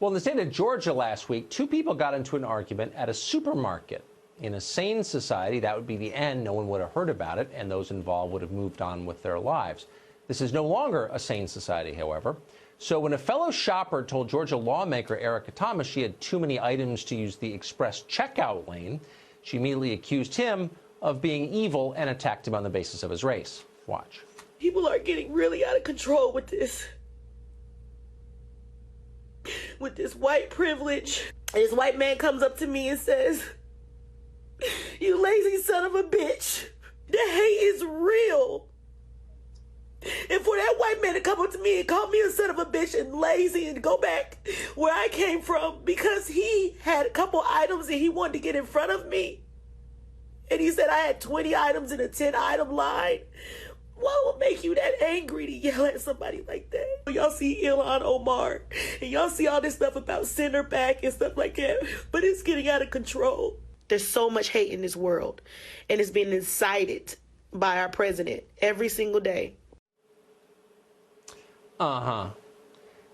Well, in the state of Georgia last week, two people got into an argument at a supermarket. In a sane society, that would be the end. No one would have heard about it, and those involved would have moved on with their lives. This is no longer a sane society, however. So when a fellow shopper told Georgia lawmaker Erica Thomas she had too many items to use the express checkout lane, she immediately accused him of being evil and attacked him on the basis of his race. Watch. People are getting really out of control with this. With this white privilege. This white man comes up to me and says, "You lazy son of a bitch. The hate is real." And for that white man to come up to me and call me a son of a bitch and lazy and go back where I came from because he had a couple items and he wanted to get in front of me. And he said I had 20 items in a 10-item line. What would make you that angry to yell at somebody like that? Y'all see Ilhan Omar, and y'all see all this stuff about send her back and stuff like that, but it's getting out of control. There's so much hate in this world, and it's being incited by our president every single day.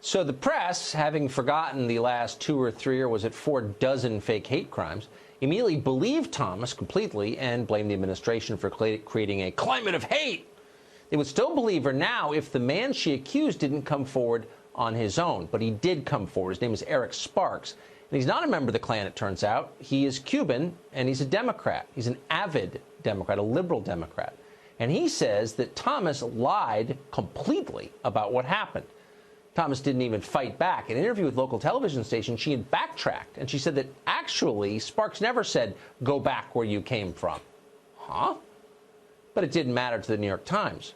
So the press, having forgotten the last 2 or 3, or was it 4 dozen fake hate crimes, immediately believed Thomas completely and blamed the administration for creating a climate of hate. They would still believe her now if the man she accused didn't come forward on his own. But he did come forward. His name is Eric Sparks. And he's not a member of the Klan, it turns out. He is Cuban, and he's a Democrat. He's an avid Democrat, a liberal Democrat. And he says that Thomas lied completely about what happened. Thomas didn't even fight back. In an interview with local television station, she had backtracked, and she said that actually Sparks never said, "Go back where you came from." Huh? But it didn't matter to the New York Times.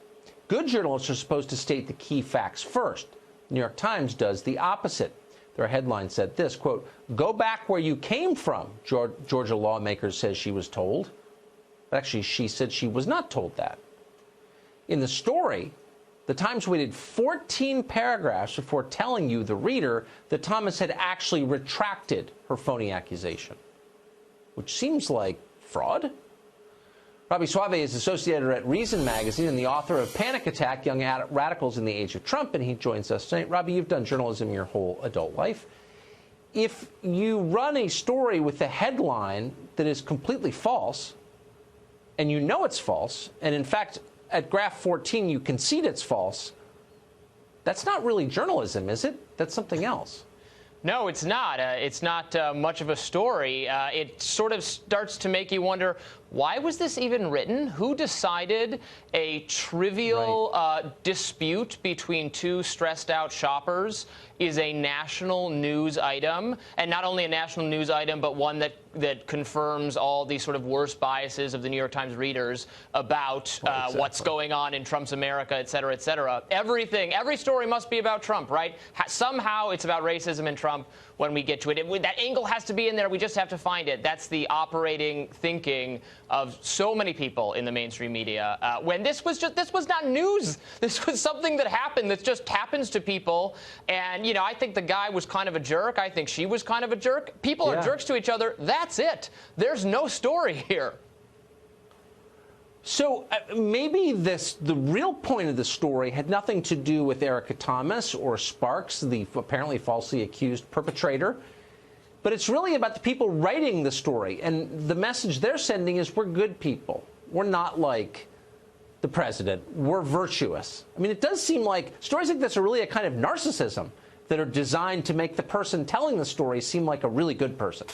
Good journalists are supposed to state the key facts first. The New York Times does the opposite. Their headline said this, quote, "Go back where you came from," Georgia lawmaker says she was told. But actually, she said she was not told that. In the story, the Times waited 14 paragraphs before telling you, the reader, that Thomas had actually retracted her phony accusation, which seems like fraud. Robby Soave is associate editor at Reason magazine and the author of Panic Attack, Young Radicals in the Age of Trump, and he joins us tonight. Robby, you've done journalism your whole adult life. If you run a story with a headline that is completely false, and you know it's false, and in fact, at graph 14, you concede it's false, that's not really journalism, is it? That's something else. No, it's not. It's not much of a story. It sort of starts to make you wonder, why was this even written? Who decided a trivial dispute between two stressed-out shoppers is a national news item? And not only a national news item, but one that confirms all the sort of worst biases of the New York Times readers about what's going on in Trump's America, et cetera, et cetera. Every story must be about Trump, right? Somehow it's about racism and Trump when we get to it. That angle has to be in there. We just have to find it. That's the operating thinking of so many people in the mainstream media. When this was not news. This was something that happened that just happens to people. And, you know, I think the guy was kind of a jerk. I think she was kind of a jerk. People are jerks to each other. That's it. There's no story here. So maybe the real point of the story had nothing to do with Erica Thomas or Sparks, the apparently falsely accused perpetrator, but it's really about the people writing the story. And the message they're sending is, we're good people. We're not like the president. We're virtuous. I mean, it does seem like stories like this are really a kind of narcissism that are designed to make the person telling the story seem like a really good person.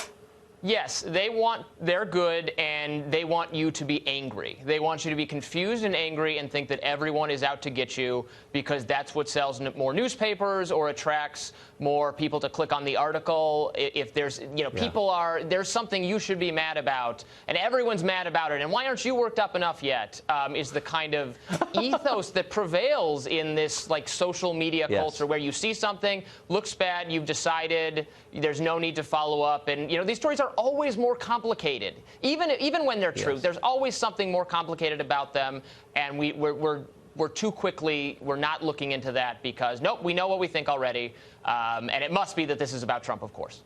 Yes, they're good, and they want you to be angry. They want you to be confused and angry and think that everyone is out to get you, because that's what sells more newspapers or attracts more people to click on the article. If there's, there's something you should be mad about, and everyone's mad about it, and why aren't you worked up enough yet, is the kind of ethos that prevails in this, like, social media culture, where you see something, looks bad, you've decided, there's no need to follow up, and, you know, these stories are always more complicated. Even when they're true, there's always something more complicated about them, and we're too quickly, we're not looking into that because, nope, we know what we think already, and it must be that this is about Trump, of course.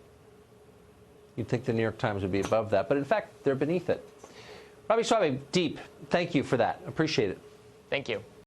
You'd think the New York Times would be above that, but in fact, they're beneath it. Robby Soave, deep, thank you for that. Appreciate it. Thank you.